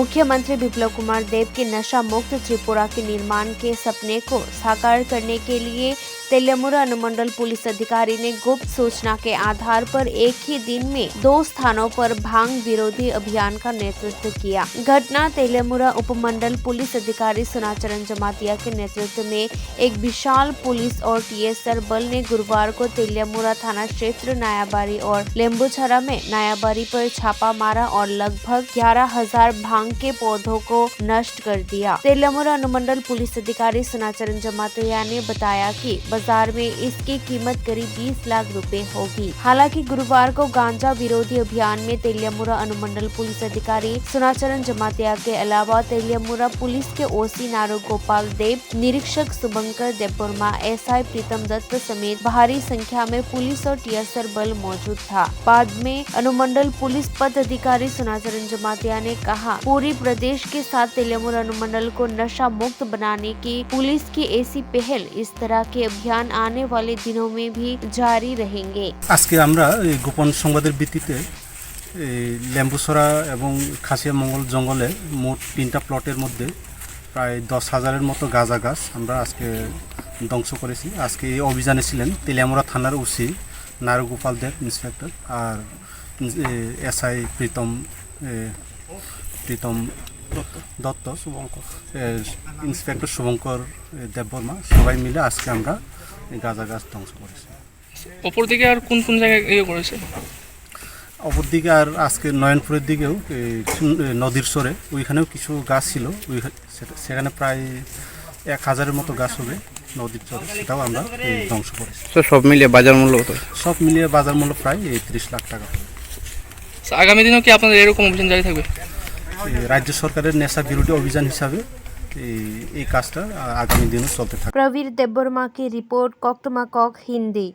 मुख्यमंत्री बिप्लब कुमार देव के नशा मुक्त त्रिपुरा के निर्माण के सपने को साकार करने के लिए तेलियामुरा अनुमंडल पुलिस अधिकारी ने गुप्त सूचना के आधार पर एक ही दिन में 2 स्थानों पर भांग विरोधी अभियान का नेतृत्व किया। घटना तेलियामुरा उपमंडल पुलिस अधिकारी सुनाचरण जमातिया के नेतृत्व में एक विशाल पुलिस और टीएसआर बल ने गुरुवार को तेलियामुरा थाना क्षेत्र नायाबारी और लेम्बुछरा में नायाबारी पर छापा मारा और लगभग 11,000 भांग के पौधों को नष्ट कर दिया। तेलियामुरा अनुमंडल पुलिस अधिकारी सुनाचरण जमातिया ने बताया कि बाजार में इसकी कीमत करीब 20 लाख रुपए होगी। हालांकि गुरुवार को गांजा विरोधी अभियान में तेलियामुरा अनुमंडल पुलिस अधिकारी सुनाचरण जमातिया के अलावा तेलियामुरा पुलिस के ओसी नारो गोपाल देव, निरीक्षक शुभंकर देबबर्मा, एसआई प्रीतम दत्त समेत भारी संख्या में पुलिस और टीएसआर बल मौजूद था। बाद में अनुमंडल पुलिस पद अधिकारी सुनाचरण जमातिया ने कहा, पूरी प्रदेश के साथ तेलियामुरा अनुमंडल को नशा मुक्त बनाने की पुलिस की ऐसी पहल इस तरह के अभियान आने वाले दिनों में भी जारी रहेंगे। আজকে আমরা গোপন সংবাদের ভিত্তিতে লেম্বুছড়া এবং খাসিয়ামঙ্গল জঙ্গলে মোট 3টা প্লটের মধ্যে প্রায় 10,000-এর মতো গাঁজা গাছ আমরা আজকে ধ্বংস করেছি। আজকে এই অভিযানে ছিলেন তেলিয়ামুরা থানার ওসি নারু গোপাল দেব ইন্সপেক্টর আর এসআই প্রীতম দত্ত ইন্সপেক্টর শুভঙ্কর দেববর্মা সবাই মিলে আজকে আমরা গাঁজা গাছ ধ্বংস করেছি। অপরদিকে আর কোন কোন জায়গায় করেছে? অপরদিকে আর আজকে নয়নপুরের দিকেও নদীর সরে ওইখানেও কিছু গাছ ছিল, সেখানে প্রায় 1,000-এর মতো গাছ হবে নদীর চরে, সেটাও আমরা ধ্বংস করেছি। সব মিলিয়ে বাজার মূল্য সব মিলিয়ে বাজার মূল্য প্রায় 30 লাখ টাকা। আগামী দিনেও কি আপনাদের এরকম অভিযান জারি থাকবে? রাজ্য সরকারের নেশা বিরোধী অভিযান হিসাবে এই কাজটা আগামী দিনও চলতে থাকবে। प्रवीर देबबर्मा की रिपोर्ट, कोक्तमाकॉक हिंदी।